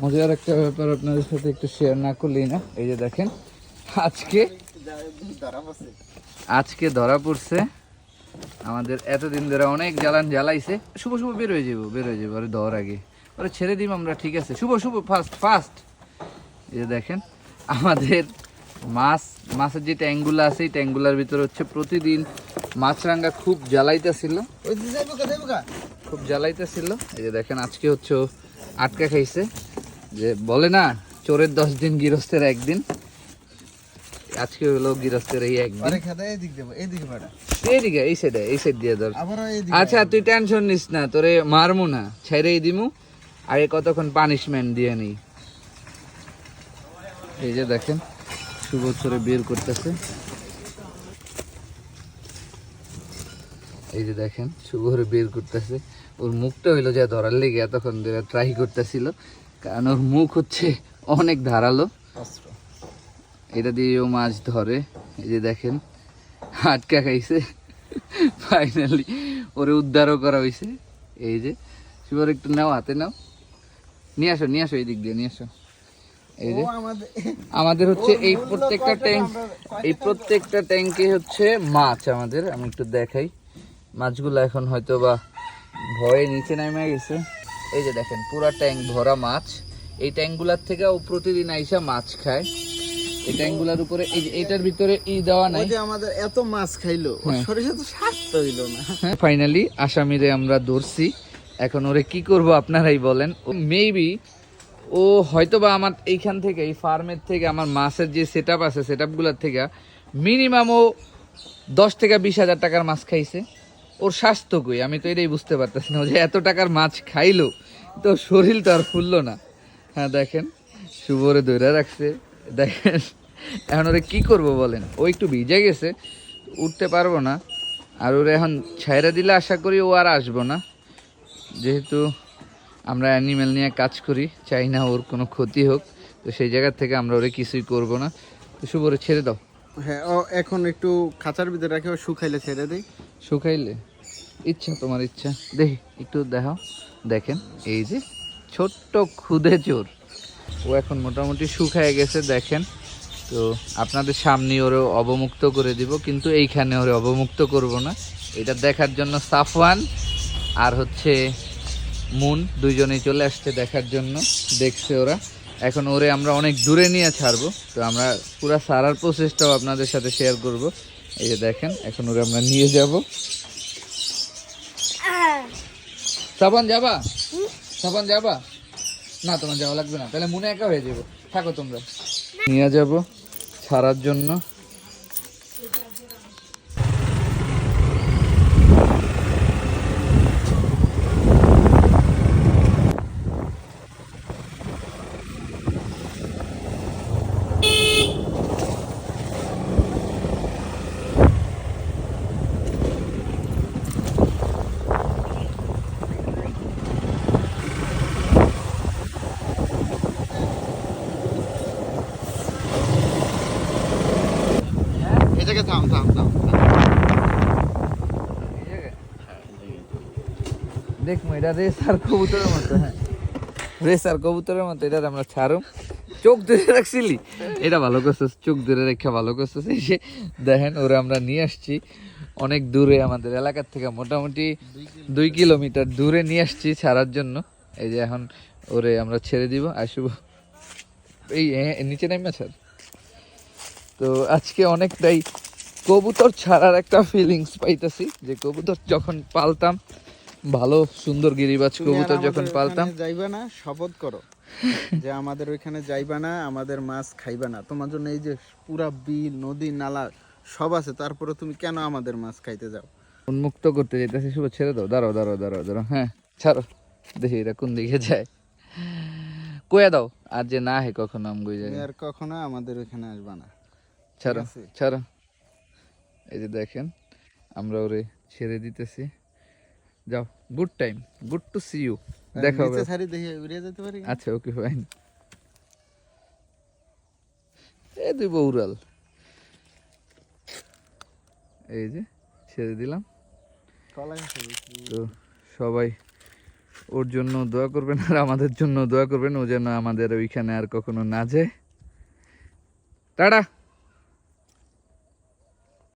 মজার একটা ব্যাপার আপনাদের সাথে একটু শেয়ার না করলেই না। এই যে দেখেন আজকে আজকে ধরা পড়ছে। আমাদের এতদিন ধরে অনেক জ্বালাইছে। শুভ শুভ বের হয়ে যাবো আরে ধর আগে ওরে ছেড়ে দিব আমরা, ঠিক আছে? শুভ শুভ ফাস্ট ফাস্ট। এই যে দেখেন আমাদের মাছের যে ট্যাঙ্কগুলো আছে এই ট্যাঙ্কগুলোর ভিতরে হচ্ছে প্রতিদিন মাছরাঙ্গা খুব জ্বালাইতেছিল। এই যে দেখেন আজকে হচ্ছে ও আটকা খাইছে। যে বলে না চোরের 10 দিন গৃহস্থের একদিন, আজকে হলো গৃহস্থের এই একদিন। এইদিকে এই সাইড দিয়ে ধর। আচ্ছা তুই টেনশন নিস না, তোরে মারমু না, ছেড়েই দিমু। আগে কতক্ষণ পানিশমেন্ট দিয়ে নেই। এই যে দেখেন শুভ চোরে বের করতেছে। এই যে দেখেন শুভ বের করতেছে। ওর মুখটা হইলো যে ধরার লেগে এতক্ষণ ধরে ট্রাই করতেছিল, কারণ ওর মুখ হচ্ছে অনেক ধারালো। এটা দিয়ে ও মাছ ধরে। এই যে দেখেন আটকা খাইছে, ফাইনালি ওরে উদ্ধারও করা হয়েছে। এই যে শুভর একটু নাও, হাতে নাও, নিয়ে আসো এই দিক দিয়ে নিয়ে আসো। এই যে আমাদের হচ্ছে এই প্রত্যেকটা ট্যাঙ্কে হচ্ছে মাছ আমাদের। আমি একটু দেখাই মাছগুলো এখন হয়তো বা ভয়ে নিচে নেমে গেছে। এই যে দেখেন পুরা ট্যাঙ্ক ভরা মাছ। এই ট্যাঙ্কগুলার থেকে ও প্রতিদিন আইসা মাছ খায়। এই ট্যাঙ্কগুলার উপরে এই যে এটার ভিতরে দেওয়া নাই। আমাদের এত মাছ খাইলো, শরীরে তো স্বাস্থ্য হইল না। ফাইনালি আসামিরে আমরা ধরছি। এখন ওরে কি করব আপনারাই বলেন। মেবি ও হয়তো বা আমার এইখান থেকে এই ফার্মের থেকে আমার মাছের যে সেটআপ আছে সেটআপগুলোর থেকে মিনিমাম ও 10 থেকে 20,000 টাকার মাছ খাইছে। ওর স্বাস্থ্য কই আমি তো এটাই বুঝতে পারতেছি না, যে এত টাকার মাছ খাইলো তো শরীর তো আর ফুললো না। হ্যাঁ দেখেন শুভরে ধরে রাখছে। দেখেন এখন ওরে কি করব বলেন। ও একটু ভিজে গেছে, উঠতে পারবো না। আর ওরে এখন ছাইরা দিলে আশা করি ও আর আসবো না। যেহেতু আমরা অ্যানিমেল নিয়ে কাজ করি, চাই না ওর কোনো ক্ষতি হোক, তো সেই জায়গা থেকে আমরা ওরে কিছুই করব না। তো শুভরে ছেড়ে দাও। হ্যাঁ ও এখন একটু খাঁচার ভিতরে রাখে, ও শুকাইলে ছেড়ে দেই। শুকাইলে ইচ্ছা, তোমার ইচ্ছা। দেখি একটু দেখাও। দেখেন এই যে ছোট্ট খুদে চোর, ও এখন মোটামুটি শুকায় গেছে। দেখেন তো আপনাদের সামনে ওরে অবমুক্ত করে দিব, কিন্তু এইখানে ওরে অবমুক্ত করব না। এটা দেখার জন্য সাফওয়ান আর হচ্ছে মুন দুইজনেই চলে আসছে দেখার জন্য। দেখছে ওরা। এখন ওরে আমরা অনেক দূরে নিয়ে ছাড়বো, তো আমরা পুরো সারার প্রসেসটাও আপনাদের সাথে শেয়ার করব। এই যে দেখেন এখন ওরে আমরা নিয়ে যাব। সাবান যাবা? সাবান যাবা না? তোমার যাওয়া লাগবে না, তাহলে মনে একা হয়ে যাবো, থাকো তোমরা। নিয়ে যাব ছাড়ার জন্য। এটাকে থাম থাম থাম। দেখবো এটা রেসার কবুতরের মতো। হ্যাঁ রেসার কবুতরের মতো। এটা আমরা ছাড়ো। চোখ ধরে রাখছিলি, এটা ভালো করছিস, চোখ ধরে রেখা ভালো করছিস। এই যে দেখেন ওরা আমরা নিয়ে আসছি অনেক দূরে, আমাদের এলাকার থেকে মোটামুটি 2 কিলোমিটার দূরে নিয়ে আসছি ছাড়ার জন্য। এই যে এখন ওরে আমরা ছেড়ে দিব। আসবো এই নিচে নেমে ছাড়। তো আজকে অনেকটাই কবুতর ছাড়ার একটা ফিলিংস পাইতেছি, যে কবুতর যখন পালতাম, ভালো সুন্দর গিরিবাজ কবুতর যখন পালতাম। যাইবা না, শপথ করো যে আমাদের ওইখানে যাইবা না, আমাদের মাছ খাইবা না। তোমার জন্য এই যে পুরা বিল নদী নালা সব আছে, তারপরে তুমি কেন আমাদের মাছ খাইতে যাও? উন্মুক্ত করতে যেতেছি। শুভ ছেড়ে দাও। দাঁড়াও। হ্যাঁ ছাড়ো, দেখি এরা কোন দিকে যায়। কয়ে দাও আর যে না হে কখনো আমগুই যায় আর কখনো আমাদের ওইখানে আসবা না। ছাড়ো। এই যে দেখেন আমরা ওরে ছেড়ে দিতেছি। যাও, good time, good to see you. দেখা হবে। আচ্ছা ওকে ফাইন। এ তুই বউরাল। এই যে ছেড়ে দিলাম। তো সবাই ওর জন্য দোয়া করবেন আর আমাদের জন্য দোয়া করবেন, ও যেন আমাদের ওইখানে আর কখনো না যায়। টাটা।